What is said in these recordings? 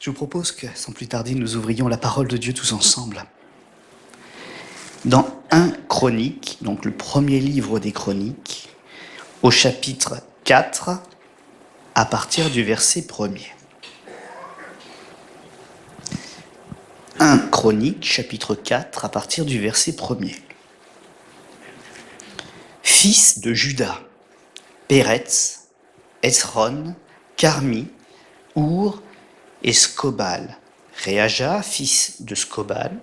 Je vous propose que, sans plus tarder, nous ouvrions la parole de Dieu tous ensemble. Dans 1 Chroniques, donc le premier livre des Chroniques, au chapitre 4, à partir du verset 1er. 1 Chroniques, chapitre 4, à partir du verset 1er. Fils de Juda, Péretz, Esron, Carmi, Our et Scobal. Réaja, fils de Scobal,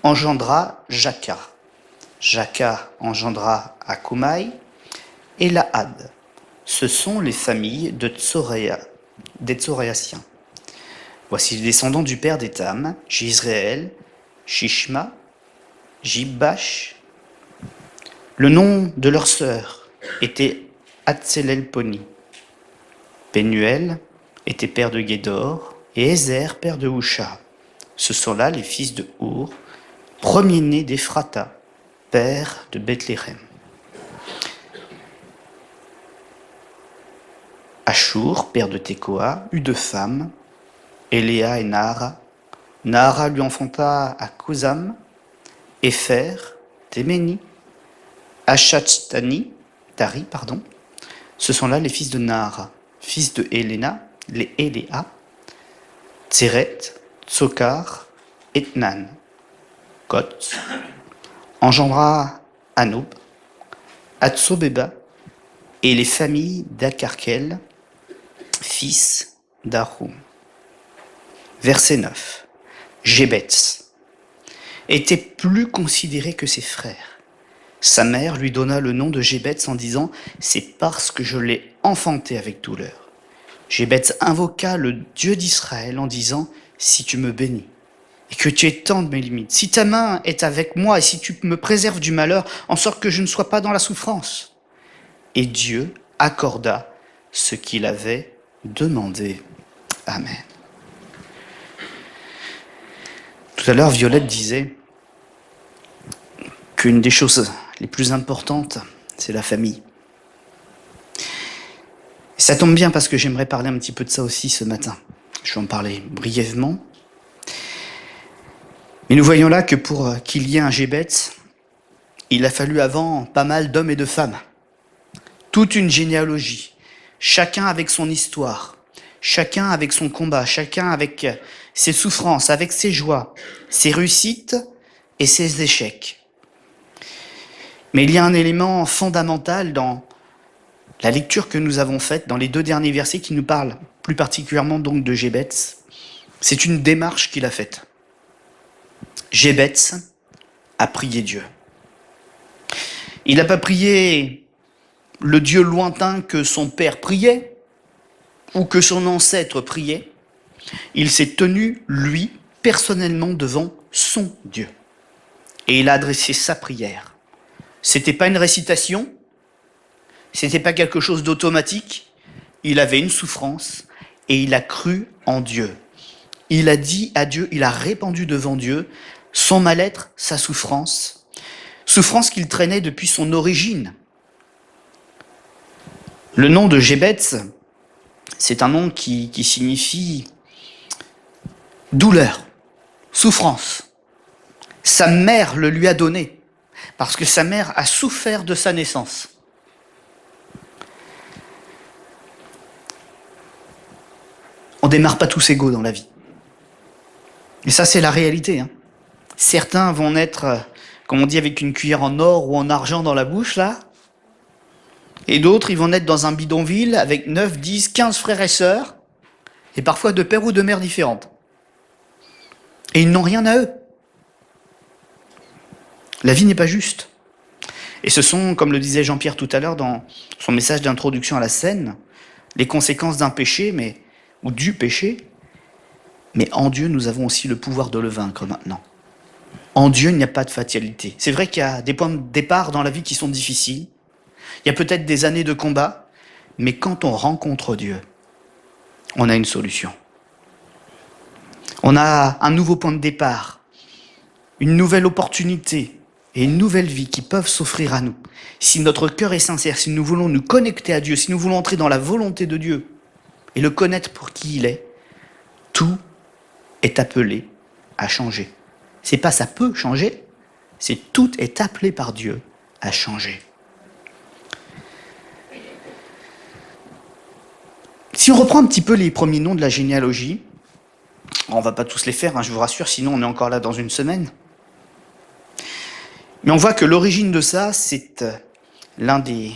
engendra Jaka. Jaka engendra Akumai et Lahad. Ce sont les familles des Tsoréaciens. Voici les descendants du père d'Étam, Jisraël, Shishma, Jibbash. Le nom de leur sœur était Hatzelelponi. Pénuel était père de Guédor, et Ézer, père de Husha. Ce sont là les fils de Our, premier-né d'Ephrata, père de Bethléem. Ashur, père de Tekoa, eut deux femmes, Eléa et Nahara. Nahara lui enfanta à Kusam, Épher, Téméni, Achatani, Tari, Ce sont là les fils de Nahara, fils de Éléa, Tseret, Tsokar, Etnan. Koth engendra Anoub, Atsobeba et les familles d'Akarkel, fils d'Arum. Verset 9. Jébetz était plus considéré que ses frères. Sa mère lui donna le nom de Jébetz en disant « C'est parce que je l'ai enfanté avec douleur ». Jébetz invoqua le Dieu d'Israël en disant « Si tu me bénis et que tu étendes mes limites, si ta main est avec moi et si tu me préserves du malheur, en sorte que je ne sois pas dans la souffrance. » Et Dieu accorda ce qu'il avait demandé. Amen. Tout à l'heure, Violette disait qu'une des choses les plus importantes, c'est la famille. Ça tombe bien parce que j'aimerais parler un petit peu de ça aussi ce matin. Je vais en parler brièvement. Mais nous voyons là que pour qu'il y ait un Jébetz, il a fallu avant pas mal d'hommes et de femmes. Toute une généalogie, chacun avec son histoire, chacun avec son combat, chacun avec ses souffrances, avec ses joies, ses réussites et ses échecs. Mais il y a un élément fondamental dans la lecture que nous avons faite, dans les 2 derniers versets qui nous parlent plus particulièrement donc de Jébetz. C'est une démarche qu'il a faite. Jébetz a prié Dieu. Il n'a pas prié le Dieu lointain que son père priait ou que son ancêtre priait. Il s'est tenu, lui, personnellement devant son Dieu. Et il a adressé sa prière. C'était pas une récitation, c'était pas quelque chose d'automatique. Il avait une souffrance et il a cru en Dieu. Il a dit à Dieu, il a répandu devant Dieu son mal-être, sa souffrance. Souffrance qu'il traînait depuis son origine. Le nom de Jébetz, c'est un nom qui signifie douleur, souffrance. Sa mère le lui a donné, parce que sa mère a souffert de sa naissance. On ne démarre pas tous égaux dans la vie. Et ça, c'est la réalité. Certains vont naître, comme on dit, avec une cuillère en or ou en argent dans la bouche, là. Et d'autres, ils vont naître dans un bidonville avec 9, 10, 15 frères et sœurs, et parfois de pères ou de mères différentes. Et ils n'ont rien à eux. La vie n'est pas juste. Et ce sont, comme le disait Jean-Pierre tout à l'heure dans son message d'introduction à la scène, les conséquences d'un péché, ou du péché. Mais en Dieu, nous avons aussi le pouvoir de le vaincre maintenant. En Dieu, il n'y a pas de fatalité. C'est vrai qu'il y a des points de départ dans la vie qui sont difficiles. Il y a peut-être des années de combat, mais quand on rencontre Dieu, on a une solution. On a un nouveau point de départ, une nouvelle opportunité et une nouvelle vie qui peuvent s'offrir à nous. Si notre cœur est sincère, si nous voulons nous connecter à Dieu, si nous voulons entrer dans la volonté de Dieu et le connaître pour qui il est, tout est appelé à changer. C'est pas ça peut changer, c'est tout est appelé par Dieu à changer. Si on reprend un petit peu les premiers noms de la généalogie, on va pas tous les faire, je vous rassure, sinon on est encore là dans une semaine. Mais on voit que l'origine de ça, c'est l'un des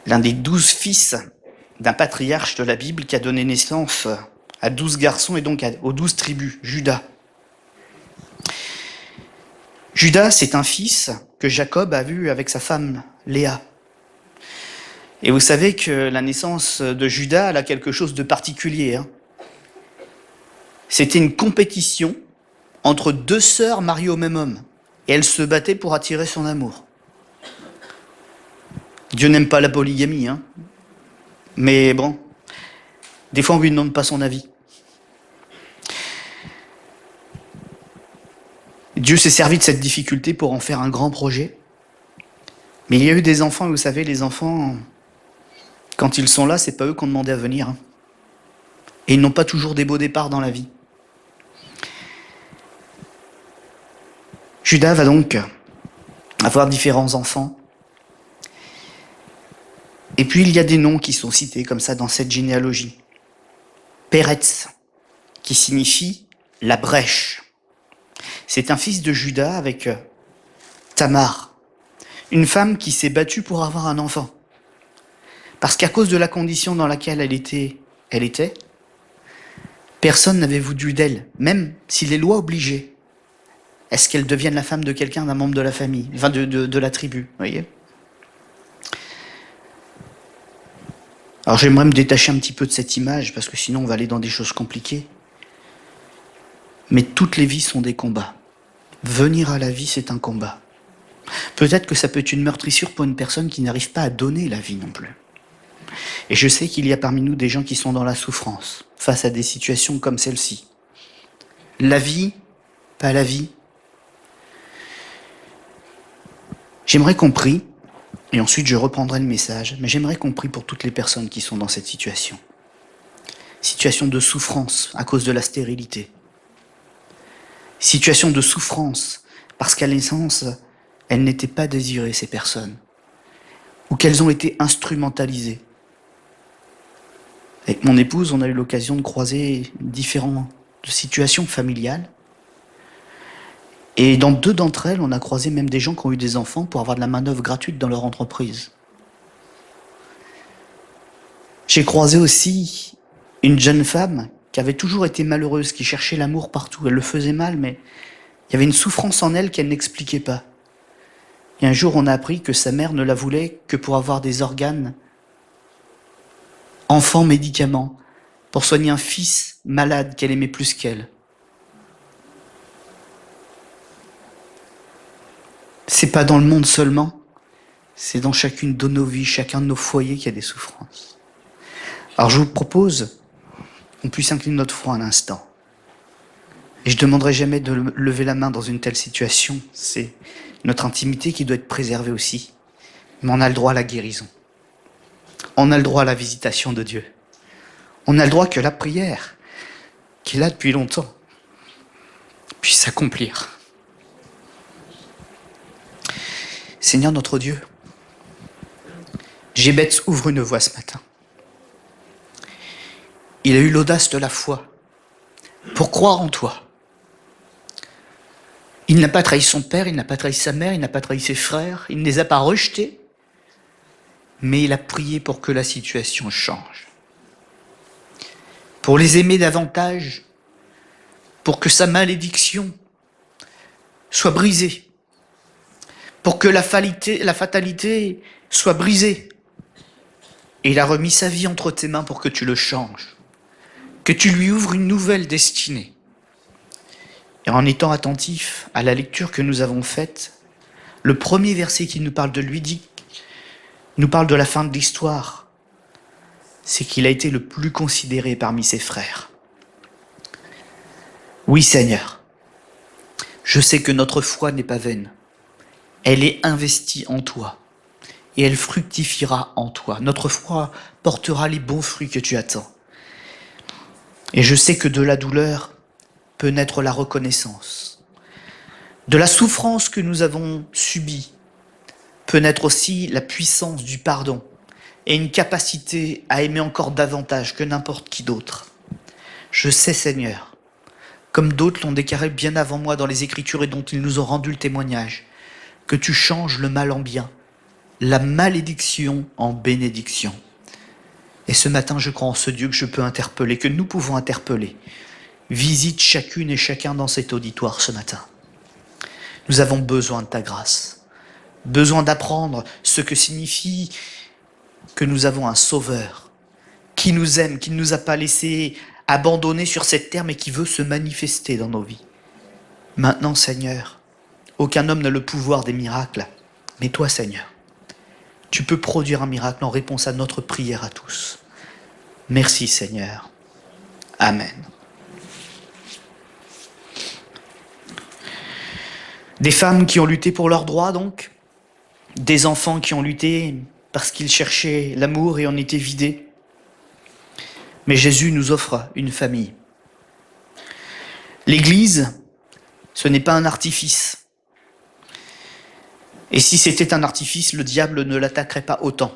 12 fils d'un patriarche de la Bible qui a donné naissance à 12 garçons et donc aux 12 tribus, Judas. Judas, c'est un fils que Jacob a vu avec sa femme Léa. Et vous savez que la naissance de Judas, elle a quelque chose de particulier. C'était une compétition entre deux sœurs mariées au même homme. Et elles se battaient pour attirer son amour. Dieu n'aime pas la polygamie, mais bon, des fois on lui demande pas son avis. Dieu s'est servi de cette difficulté pour en faire un grand projet. Mais il y a eu des enfants, et vous savez, les enfants, quand ils sont là, c'est pas eux qu'on demandait à venir. Et ils n'ont pas toujours des beaux départs dans la vie. Judas va donc avoir différents enfants. Et puis il y a des noms qui sont cités comme ça dans cette généalogie. Péretz, qui signifie la brèche. C'est un fils de Judas avec Tamar, une femme qui s'est battue pour avoir un enfant. Parce qu'à cause de la condition dans laquelle elle était, personne n'avait voulu d'elle, même si les lois obligeaient. Est-ce qu'elle devienne la femme de quelqu'un, d'un membre de la famille, enfin de la tribu, vous voyez ? Alors j'aimerais me détacher un petit peu de cette image, parce que sinon on va aller dans des choses compliquées. Mais toutes les vies sont des combats. Venir à la vie, c'est un combat. Peut-être que ça peut être une meurtrissure pour une personne qui n'arrive pas à donner la vie non plus. Et je sais qu'il y a parmi nous des gens qui sont dans la souffrance, face à des situations comme celle-ci. La vie, pas la vie. J'aimerais qu'on prie, et ensuite je reprendrai le message, mais j'aimerais qu'on prie pour toutes les personnes qui sont dans cette situation. Situation de souffrance à cause de la stérilité. Situation de souffrance parce qu'à l'essence, elles n'étaient pas désirées, ces personnes, ou qu'elles ont été instrumentalisées. Avec mon épouse, on a eu l'occasion de croiser différentes situations familiales. Et dans 2 d'entre elles, on a croisé même des gens qui ont eu des enfants pour avoir de la main-d'œuvre gratuite dans leur entreprise. J'ai croisé aussi une jeune femme qui avait toujours été malheureuse, qui cherchait l'amour partout. Elle le faisait mal, mais il y avait une souffrance en elle qu'elle n'expliquait pas. Et un jour, on a appris que sa mère ne la voulait que pour avoir des organes, enfants, médicaments, pour soigner un fils malade qu'elle aimait plus qu'elle. C'est pas dans le monde seulement, c'est dans chacune de nos vies, chacun de nos foyers qu'il y a des souffrances. Alors je vous propose qu'on puisse incliner notre front un instant. Et je ne demanderai jamais de lever la main dans une telle situation. C'est notre intimité qui doit être préservée aussi. Mais on a le droit à la guérison. On a le droit à la visitation de Dieu. On a le droit que la prière, qui est là depuis longtemps, puisse s'accomplir. Seigneur notre Dieu, Jébets ouvre une voie ce matin. Il a eu l'audace de la foi pour croire en toi. Il n'a pas trahi son père, il n'a pas trahi sa mère, il n'a pas trahi ses frères, il ne les a pas rejetés, mais il a prié pour que la situation change. Pour les aimer davantage, pour que sa malédiction soit brisée, pour que la fatalité soit brisée. Et il a remis sa vie entre tes mains pour que tu le changes, que tu lui ouvres une nouvelle destinée. Et en étant attentif à la lecture que nous avons faite, le premier verset qui nous parle de lui nous parle de la fin de l'histoire. C'est qu'il a été le plus considéré parmi ses frères. Oui, Seigneur, je sais que notre foi n'est pas vaine. Elle est investie en toi et elle fructifiera en toi. Notre foi portera les bons fruits que tu attends. Et je sais que de la douleur peut naître la reconnaissance. De la souffrance que nous avons subie peut naître aussi la puissance du pardon et une capacité à aimer encore davantage que n'importe qui d'autre. Je sais, Seigneur, comme d'autres l'ont déclaré bien avant moi dans les Écritures et dont ils nous ont rendu le témoignage, que tu changes le mal en bien, la malédiction en bénédiction. Et ce matin, je crois en ce Dieu que je peux interpeller, que nous pouvons interpeller. Visite chacune et chacun dans cet auditoire ce matin. Nous avons besoin de ta grâce, besoin d'apprendre ce que signifie que nous avons un Sauveur qui nous aime, qui ne nous a pas laissés abandonnés sur cette terre, mais qui veut se manifester dans nos vies. Maintenant, Seigneur, aucun homme n'a le pouvoir des miracles, mais toi, Seigneur, tu peux produire un miracle en réponse à notre prière à tous. Merci, Seigneur. Amen. Des femmes qui ont lutté pour leurs droits, donc. Des enfants qui ont lutté parce qu'ils cherchaient l'amour et en étaient vidés. Mais Jésus nous offre une famille. L'Église, ce n'est pas un artifice. Et si c'était un artifice, le diable ne l'attaquerait pas autant.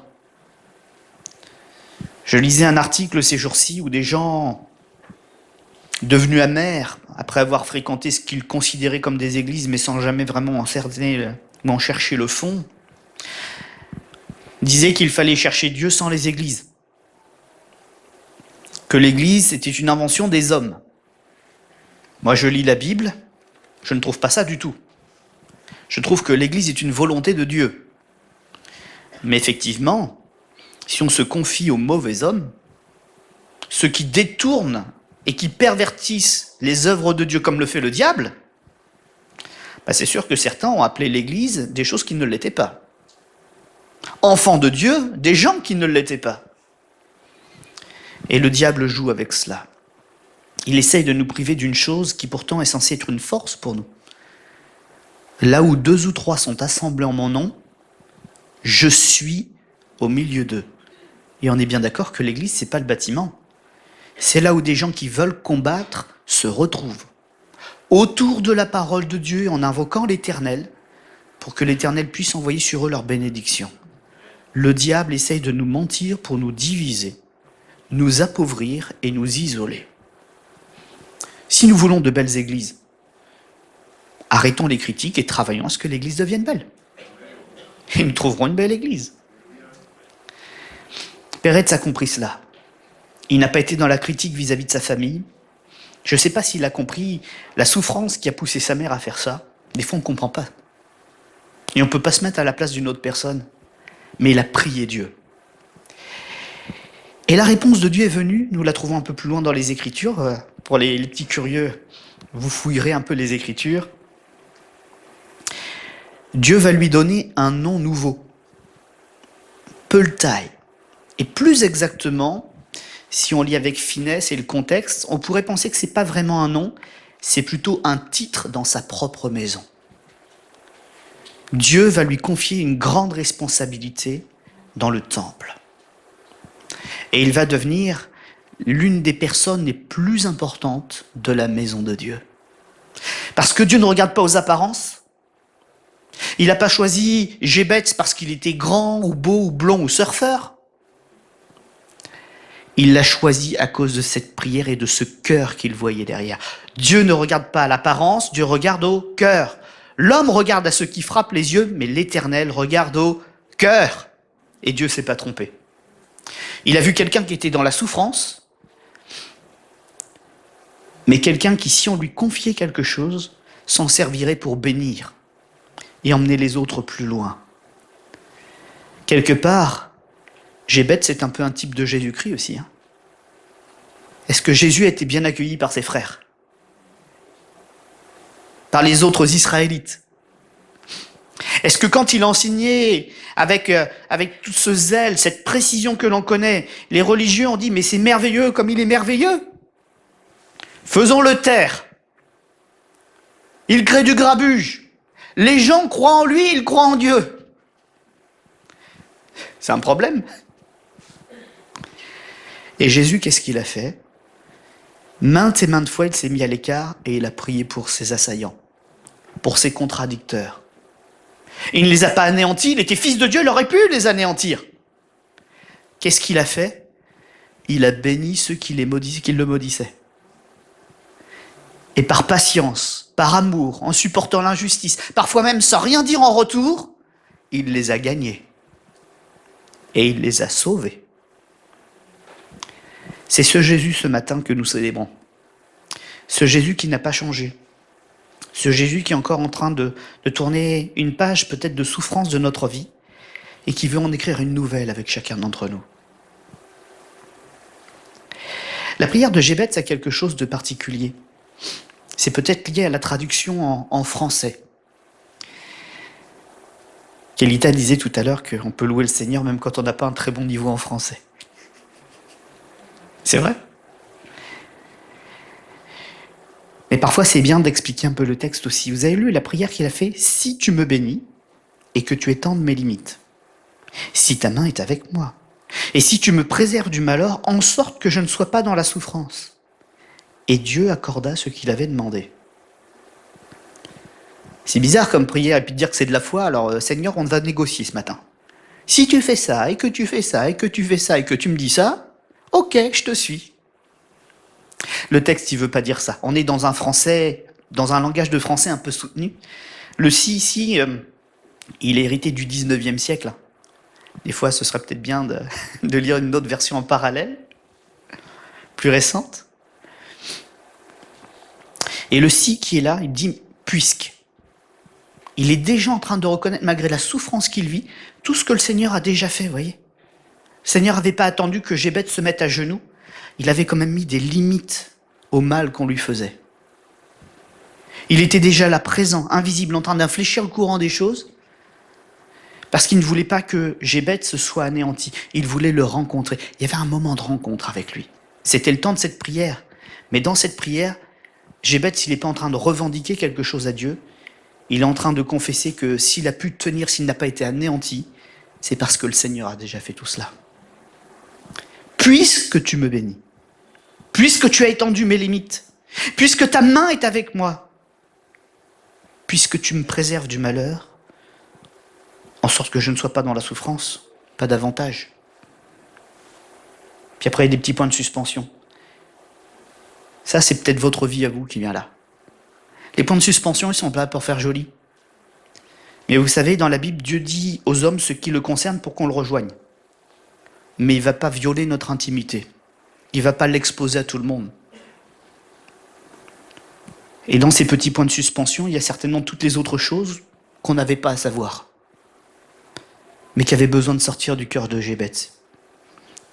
Je lisais un article ces jours-ci où des gens devenus amers, après avoir fréquenté ce qu'ils considéraient comme des églises, mais sans jamais vraiment en cerner ou en chercher le fond, disaient qu'il fallait chercher Dieu sans les églises. Que l'église, c'était une invention des hommes. Moi, je lis la Bible, je ne trouve pas ça du tout. Je trouve que l'église est une volonté de Dieu. Mais effectivement, si on se confie aux mauvais hommes, ceux qui détournent et qui pervertissent les œuvres de Dieu comme le fait le diable, c'est sûr que certains ont appelé l'Église des choses qui ne l'étaient pas. Enfants de Dieu, des gens qui ne l'étaient pas. Et le diable joue avec cela. Il essaye de nous priver d'une chose qui pourtant est censée être une force pour nous. Là où 2 ou 3 sont assemblés en mon nom, je suis au milieu d'eux. Et on est bien d'accord que l'Église, c'est pas le bâtiment. C'est là où des gens qui veulent combattre se retrouvent. Autour de la parole de Dieu, en invoquant l'Éternel, pour que l'Éternel puisse envoyer sur eux leur bénédiction. Le diable essaye de nous mentir pour nous diviser, nous appauvrir et nous isoler. Si nous voulons de belles églises, arrêtons les critiques et travaillons à ce que l'église devienne belle. Et nous trouverons une belle église. Peretz a compris cela. Il n'a pas été dans la critique vis-à-vis de sa famille. Je ne sais pas s'il a compris la souffrance qui a poussé sa mère à faire ça. Des fois, on ne comprend pas. Et on ne peut pas se mettre à la place d'une autre personne. Mais il a prié Dieu. Et la réponse de Dieu est venue, nous la trouvons un peu plus loin dans les Écritures. Pour les petits curieux, vous fouillerez un peu les Écritures. Dieu va lui donner un nom nouveau. Peltai. Et plus exactement, si on lit avec finesse et le contexte, on pourrait penser que ce n'est pas vraiment un nom, c'est plutôt un titre dans sa propre maison. Dieu va lui confier une grande responsabilité dans le temple. Et il va devenir l'une des personnes les plus importantes de la maison de Dieu. Parce que Dieu ne regarde pas aux apparences. Il n'a pas choisi Gébetz parce qu'il était grand ou beau ou blond ou surfeur. Il l'a choisi à cause de cette prière et de ce cœur qu'il voyait derrière. Dieu ne regarde pas à l'apparence, Dieu regarde au cœur. L'homme regarde à ce qui frappe les yeux, mais l'Éternel regarde au cœur. Et Dieu ne s'est pas trompé. Il a vu quelqu'un qui était dans la souffrance, mais quelqu'un qui, si on lui confiait quelque chose, s'en servirait pour bénir et emmener les autres plus loin. Quelque part, Gébetz, c'est un peu un type de Jésus-Christ aussi. Est-ce que Jésus a été bien accueilli par ses frères? Par les autres Israélites? Est-ce que quand il a enseigné avec tout ce zèle, cette précision que l'on connaît, les religieux ont dit « mais c'est merveilleux comme il est merveilleux ». Faisons-le taire. Il crée du grabuge. Les gens croient en lui, ils croient en Dieu. C'est un problème. Et Jésus, qu'est-ce qu'il a fait? Maintes et maintes fois, il s'est mis à l'écart et il a prié pour ses assaillants, pour ses contradicteurs. Il ne les a pas anéantis, il était fils de Dieu, il aurait pu les anéantir. Qu'est-ce qu'il a fait? Il a béni ceux qui le maudissaient. Et par patience, par amour, en supportant l'injustice, parfois même sans rien dire en retour, il les a gagnés. Et il les a sauvés. C'est ce Jésus ce matin que nous célébrons. Ce Jésus qui n'a pas changé. Ce Jésus qui est encore en train de tourner une page peut-être de souffrance de notre vie et qui veut en écrire une nouvelle avec chacun d'entre nous. La prière de Gébetz a quelque chose de particulier. C'est peut-être lié à la traduction en français. Kelita disait tout à l'heure qu'on peut louer le Seigneur même quand on n'a pas un très bon niveau en français. C'est vrai. Mais parfois c'est bien d'expliquer un peu le texte aussi. Vous avez lu la prière qu'il a fait « Si tu me bénis et que tu étendes mes limites, si ta main est avec moi, et si tu me préserves du malheur en sorte que je ne sois pas dans la souffrance. » Et Dieu accorda ce qu'il avait demandé. C'est bizarre comme prière et puis de dire que c'est de la foi. Alors Seigneur, on va négocier ce matin. Si tu fais ça, et que tu fais ça, et que tu fais ça, et que tu me dis ça, ok, je te suis. Le texte, il veut pas dire ça. On est dans un français, dans un langage de français un peu soutenu. Le si ici, il est hérité du 19e siècle. Des fois, ce serait peut-être bien de lire une autre version en parallèle, plus récente. Et le si qui est là, il dit puisque. Il est déjà en train de reconnaître, malgré la souffrance qu'il vit, tout ce que le Seigneur a déjà fait, vous voyez. Le Seigneur n'avait pas attendu que Gébetz se mette à genoux. Il avait quand même mis des limites au mal qu'on lui faisait. Il était déjà là, présent, invisible, en train d'infléchir le courant des choses, parce qu'il ne voulait pas que Gébetz soit anéanti. Il voulait le rencontrer. Il y avait un moment de rencontre avec lui. C'était le temps de cette prière. Mais dans cette prière, Gébetz, il n'est pas en train de revendiquer quelque chose à Dieu. Il est en train de confesser que s'il a pu tenir, s'il n'a pas été anéanti, c'est parce que le Seigneur a déjà fait tout cela. Puisque tu me bénis, puisque tu as étendu mes limites, puisque ta main est avec moi, puisque tu me préserves du malheur, en sorte que je ne sois pas dans la souffrance, pas davantage. Puis après, il y a des petits points de suspension. Ça, c'est peut-être votre vie à vous qui vient là. Les points de suspension, ils sont là pour faire joli. Mais vous savez, dans la Bible, Dieu dit aux hommes ce qui le concerne pour qu'on le rejoigne. Mais il ne va pas violer notre intimité. Il ne va pas l'exposer à tout le monde. Et dans ces petits points de suspension, il y a certainement toutes les autres choses qu'on n'avait pas à savoir, mais qui avaient besoin de sortir du cœur de Gébetz.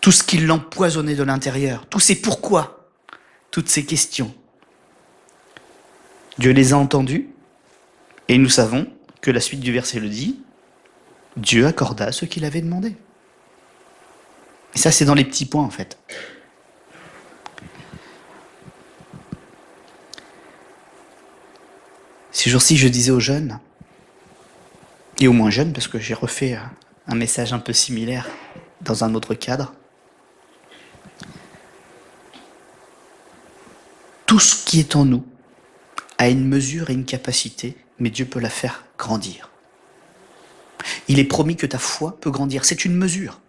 Tout ce qui l'empoisonnait de l'intérieur, tous ces pourquoi, toutes ces questions. Dieu les a entendus, et nous savons que la suite du verset le dit, Dieu accorda ce qu'il avait demandé. Et ça, c'est dans les petits points, en fait. Ces jours-ci, je disais aux jeunes, et aux moins jeunes, parce que j'ai refait un message un peu similaire dans un autre cadre, tout ce qui est en nous a une mesure et une capacité, mais Dieu peut la faire grandir. Il est promis que ta foi peut grandir. C'est une mesure,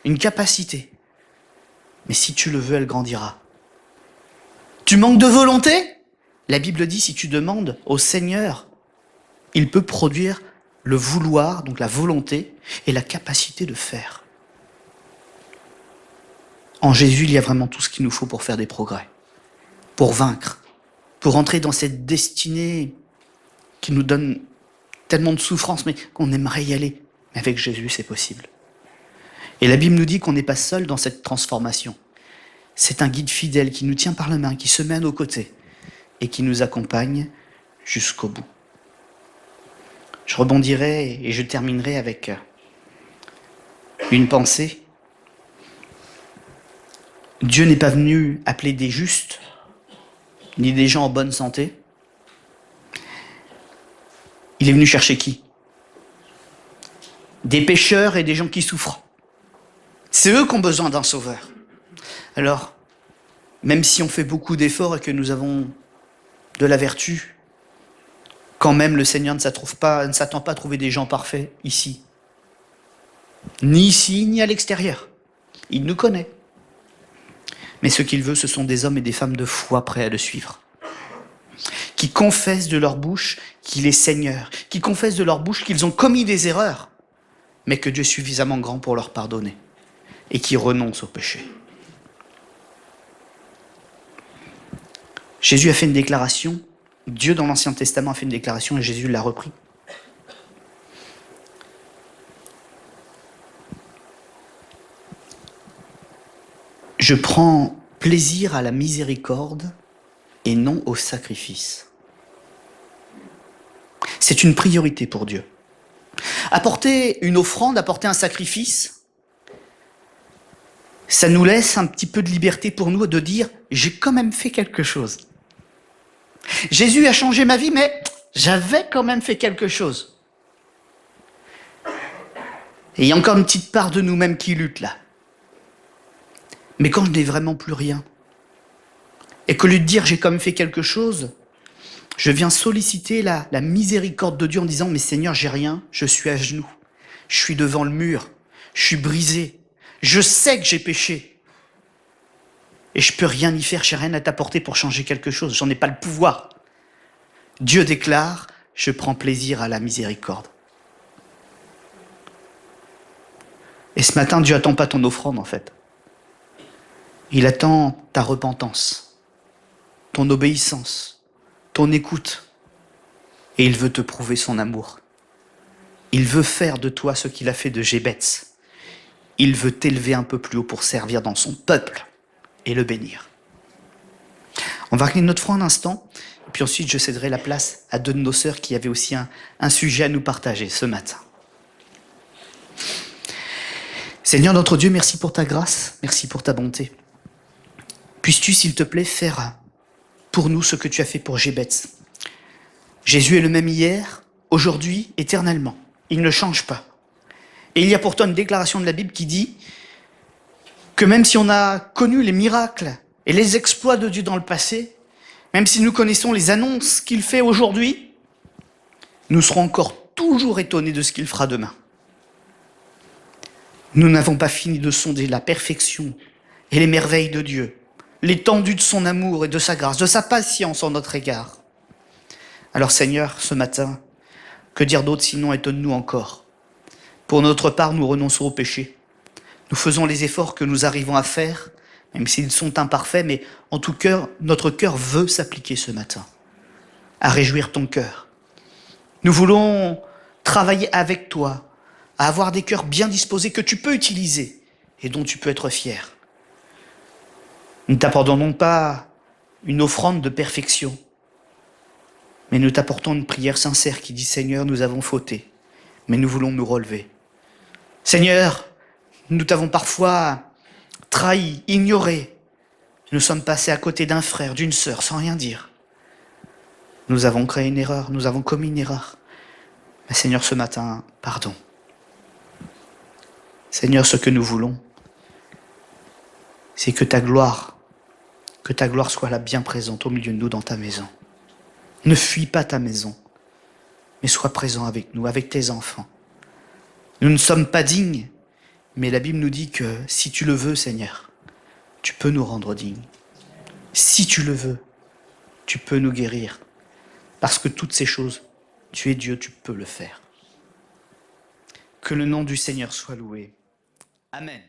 une capacité. Mais si tu le veux, elle grandira. Tu manques de volonté? La Bible dit, si tu demandes au Seigneur, il peut produire le vouloir, donc la volonté, et la capacité de faire. En Jésus, il y a vraiment tout ce qu'il nous faut pour faire des progrès, pour vaincre, pour entrer dans cette destinée qui nous donne tellement de souffrance, mais qu'on aimerait y aller. Mais avec Jésus, c'est possible. Et la Bible nous dit qu'on n'est pas seul dans cette transformation. C'est un guide fidèle qui nous tient par la main, qui se met à nos côtés et qui nous accompagne jusqu'au bout. Je rebondirai et je terminerai avec une pensée. Dieu n'est pas venu appeler des justes, ni des gens en bonne santé. Il est venu chercher qui? Des pécheurs et des gens qui souffrent. C'est eux qui ont besoin d'un sauveur. Alors, même si on fait beaucoup d'efforts et que nous avons de la vertu, quand même le Seigneur ne s'attend pas à trouver des gens parfaits ici. Ni ici, ni à l'extérieur. Il nous connaît. Mais ce qu'il veut, ce sont des hommes et des femmes de foi prêts à le suivre. Qui confessent de leur bouche qu'il est Seigneur. Qui confessent de leur bouche qu'ils ont commis des erreurs, mais que Dieu est suffisamment grand pour leur pardonner. Et qui renoncent au péché. Jésus a fait une déclaration. Dieu, dans l'Ancien Testament, a fait une déclaration et Jésus l'a repris. Je prends plaisir à la miséricorde et non au sacrifice. C'est une priorité pour Dieu. Apporter une offrande, apporter un sacrifice, ça nous laisse un petit peu de liberté pour nous de dire « j'ai quand même fait quelque chose ». Jésus a changé ma vie, mais j'avais quand même fait quelque chose. Et il y a encore une petite part de nous-mêmes qui lutte là. Mais quand je n'ai vraiment plus rien, et qu'au lieu de dire j'ai quand même fait quelque chose, je viens solliciter la miséricorde de Dieu en disant « mais Seigneur, j'ai rien, je suis à genoux, je suis devant le mur, je suis brisé, je sais que j'ai péché. Et je peux rien y faire, j'ai rien à t'apporter pour changer quelque chose, j'en ai pas le pouvoir. » Dieu déclare « je prends plaisir à la miséricorde ». Et ce matin, Dieu attend pas ton offrande en fait. Il attend ta repentance, ton obéissance, ton écoute. Et il veut te prouver son amour. Il veut faire de toi ce qu'il a fait de Gébetz. Il veut t'élever un peu plus haut pour servir dans son peuple et le bénir. On va regarder notre foi un instant, et puis ensuite je céderai la place à deux de nos sœurs qui avaient aussi un sujet à nous partager ce matin. Seigneur notre Dieu, merci pour ta grâce, merci pour ta bonté. Puisses-tu, s'il te plaît, faire pour nous ce que tu as fait pour Gébetz. Jésus est le même hier, aujourd'hui, éternellement. Il ne change pas. Et il y a pourtant une déclaration de la Bible qui dit que même si on a connu les miracles et les exploits de Dieu dans le passé, même si nous connaissons les annonces qu'il fait aujourd'hui, nous serons encore toujours étonnés de ce qu'il fera demain. Nous n'avons pas fini de sonder la perfection et les merveilles de Dieu, l'étendue de son amour et de sa grâce, de sa patience en notre égard. Alors Seigneur, ce matin, que dire d'autre sinon étonne-nous encore. Pour notre part, nous renonçons au péché. Nous faisons les efforts que nous arrivons à faire, même s'ils sont imparfaits, mais en tout cas, notre cœur veut s'appliquer ce matin, à réjouir ton cœur. Nous voulons travailler avec toi, à avoir des cœurs bien disposés que tu peux utiliser et dont tu peux être fier. Nous ne t'apportons pas une offrande de perfection, mais nous t'apportons une prière sincère qui dit « Seigneur, nous avons fauté, mais nous voulons nous relever. Seigneur, nous t'avons parfois trahi, ignoré. Nous sommes passés à côté d'un frère, d'une sœur, sans rien dire. Nous avons créé une erreur, nous avons commis une erreur. Mais Seigneur, ce matin, pardon. Seigneur, ce que nous voulons, c'est que ta gloire soit là bien présente au milieu de nous dans ta maison. Ne fuis pas ta maison, mais sois présent avec nous, avec tes enfants. Nous ne sommes pas dignes, mais la Bible nous dit que si tu le veux, Seigneur, tu peux nous rendre dignes. Si tu le veux, tu peux nous guérir. Parce que toutes ces choses, tu es Dieu, tu peux le faire. Que le nom du Seigneur soit loué. Amen.